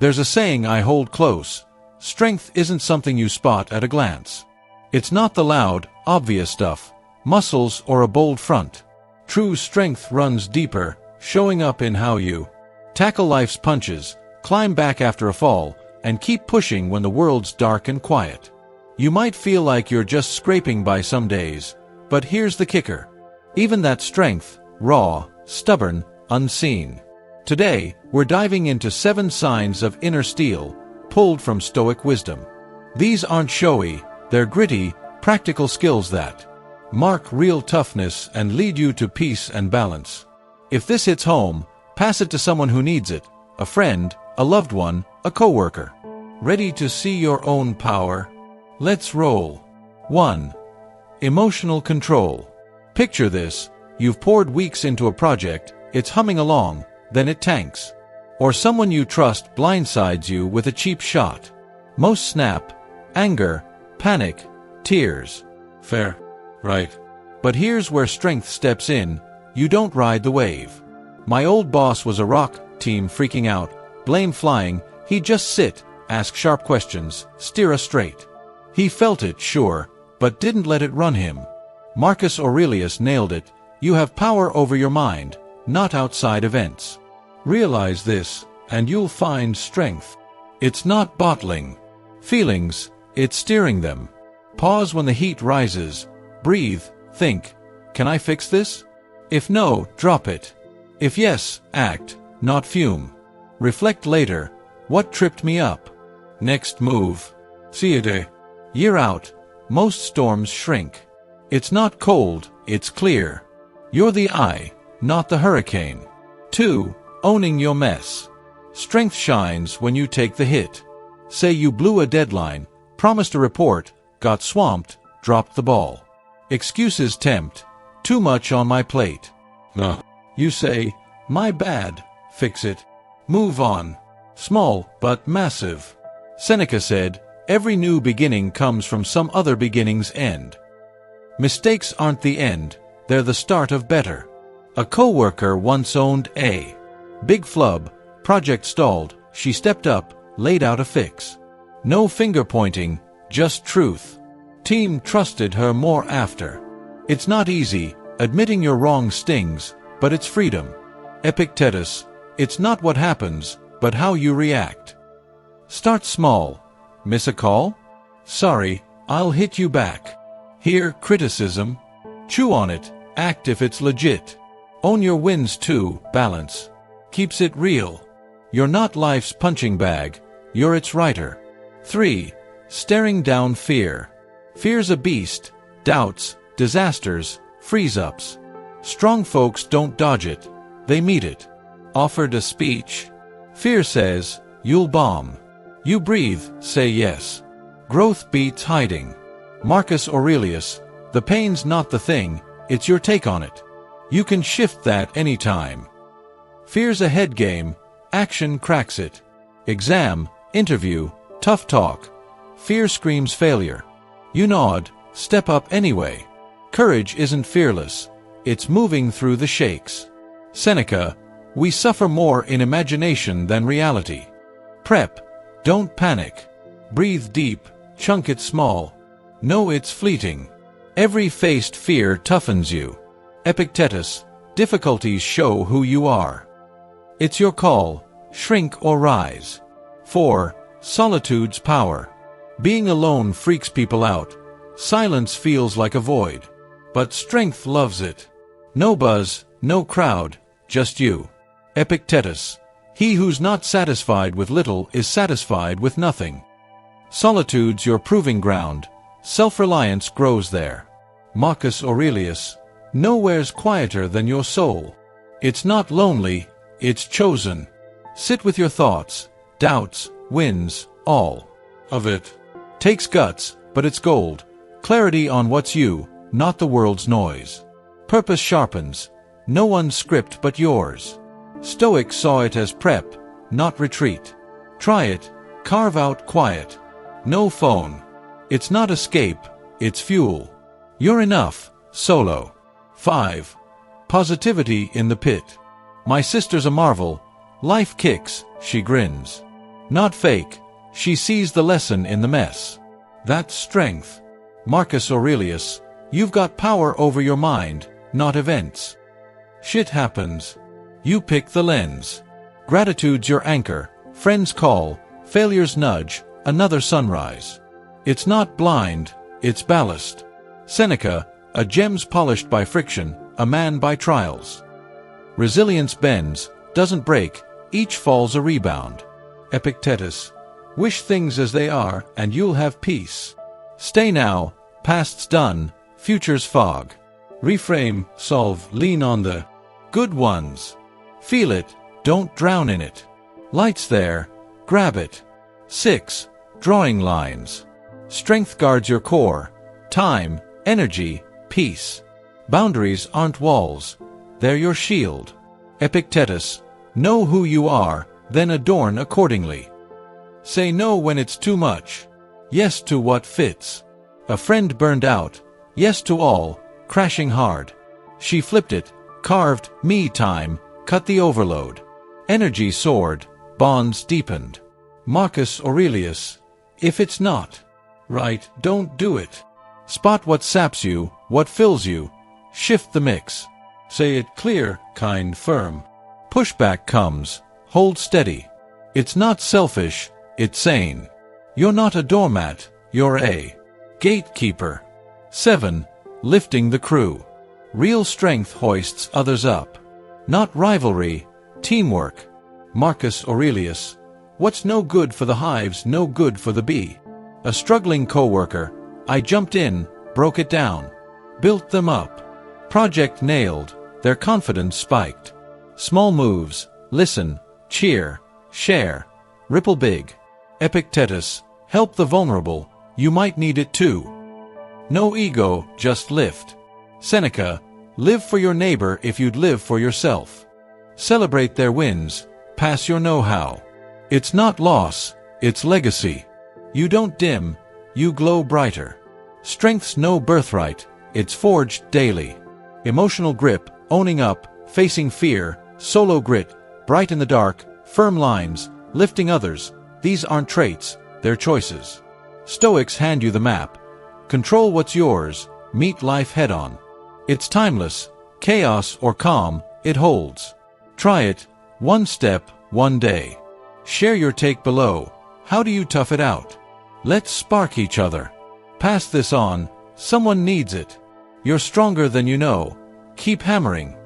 There's a saying I hold close: strength isn't something you spot at a glance. It's not the loud, obvious stuff, muscles or a bold front. True strength runs deeper, showing up in how you tackle life's punches, climb back after a fall, and keep pushing when the world's dark and quiet. You might feel like you're just scraping by some days, but here's the kicker. Even that strength, raw, stubborn, unseen. Today, we're diving into 7 signs of inner steel, pulled from Stoic wisdom. These aren't showy, they're gritty, practical skills that mark real toughness and lead you to peace and balance. If this hits home, pass it to someone who needs it, a friend, a loved one, a coworker. Ready to see your own power? Let's roll. 1. Emotional control. Picture this: you've poured weeks into a project, it's humming along, then it tanks. Or someone you trust blindsides you with a cheap shot. Most snap: anger, panic, tears. Fair, right? But here's where strength steps in: you don't ride the wave. My old boss was a rock team freaking out, blame flying. He'd just sit, ask sharp questions, steer us straight. He felt it, sure, but didn't let it run him. Marcus Aurelius nailed it: you have power over your mind, not outside events. Realize this, and you'll find strength. It's not bottling feelings, it's steering them. Pause when the heat rises, breathe, think, can I fix this? If no, drop it. If yes, act, not fume. Reflect later: what tripped me up? Next move. See you day. Year out, most storms shrink. It's not cold, it's clear. You're the eye, not the hurricane. 2. Owning your mess. Strength shines when you take the hit. Say you blew a deadline, promised a report, got swamped, dropped the ball. Excuses tempt: too much on my plate. No. You say, my bad, fix it. Move on. Small, but massive. Seneca said, every new beginning comes from some other beginning's end. Mistakes aren't the end, they're the start of better. A coworker once owned a big flub, project stalled, she stepped up, laid out a fix. No finger pointing, just truth. Team trusted her more after. It's not easy, admitting you're wrong stings, but it's freedom. Epictetus, it's not what happens, but how you react. Start small. Miss a call? Sorry, I'll hit you back. Hear criticism? Chew on it, act if it's legit. Own your wins too, balance. Keeps it real. You're not life's punching bag, you're its writer. 3. Staring down fear. Fear's a beast: doubts, disasters, freeze-ups. Strong folks don't dodge it, they meet it. Offered a speech? Fear says, you'll bomb. You breathe, say yes. Growth beats hiding. Marcus Aurelius, the pain's not the thing, it's your take on it. You can shift that anytime. Fear's a head game, action cracks it. Exam, interview, tough talk. Fear screams failure. You nod, step up anyway. Courage isn't fearless, it's moving through the shakes. Seneca, we suffer more in imagination than reality. Prep, don't panic. Breathe deep, chunk it small. Know it's fleeting. Every faced fear toughens you. Epictetus, difficulties show who you are. It's your call, shrink or rise. 4. Solitude's power. Being alone freaks people out. Silence feels like a void. But strength loves it. No buzz, no crowd, just you. Epictetus, he who's not satisfied with little is satisfied with nothing. Solitude's your proving ground. Self-reliance grows there. Marcus Aurelius, nowhere's quieter than your soul. It's not lonely, it's chosen. Sit with your thoughts, doubts, wins, all of it. Takes guts, but it's gold. Clarity on what's you, not the world's noise. Purpose sharpens, no one's script but yours. Stoics saw it as prep, not retreat. Try it, carve out quiet. No phone. It's not escape, it's fuel. You're enough, solo. 5. Positivity in the pit. My sister's a marvel. Life kicks, she grins. Not fake. She sees the lesson in the mess. That's strength. Marcus Aurelius, you've got power over your mind, not events. Shit happens. You pick the lens. Gratitude's your anchor, friends call, failures nudge, another sunrise. It's not blind, it's ballast. Seneca, a gem's polished by friction, a man by trials. Resilience bends, doesn't break, each fall's a rebound. Epictetus, wish things as they are, and you'll have peace. Stay now, past's done, future's fog. Reframe, solve, lean on the good ones. Feel it, don't drown in it. Light's there, grab it. 6. Drawing lines. Strength guards your core. Time, energy, peace. Boundaries aren't walls. They're your shield. Epictetus, know who you are, then adorn accordingly. Say no when it's too much. Yes to what fits. A friend burned out. Yes to all, crashing hard. She flipped it, carved, me time, cut the overload. Energy soared, bonds deepened. Marcus Aurelius, if it's not right, don't do it. Spot what saps you, what fills you. Shift the mix. Say it clear, kind, firm. Pushback comes, hold steady. It's not selfish, it's sane. You're not a doormat, you're a gatekeeper. 7. Lifting the crew. Real strength hoists others up. Not rivalry, teamwork. Marcus Aurelius, what's no good for the hive's no good for the bee. A struggling coworker, I jumped in, broke it down. Built them up. Project nailed, their confidence spiked. Small moves, listen, cheer, share, ripple big. Epictetus, help the vulnerable, you might need it too. No ego, just lift. Seneca, live for your neighbor if you'd live for yourself. Celebrate their wins, pass your know-how. It's not loss, it's legacy. You don't dim, you glow brighter. Strength's no birthright, it's forged daily. Emotional grip, owning up, facing fear, solo grit, bright in the dark, firm lines, lifting others. These aren't traits, they're choices. Stoics hand you the map. Control what's yours, meet life head-on. It's timeless, chaos or calm, it holds. Try it, one step, one day. Share your take below. How do you tough it out? Let's spark each other. Pass this on, someone needs it. You're stronger than you know. Keep hammering.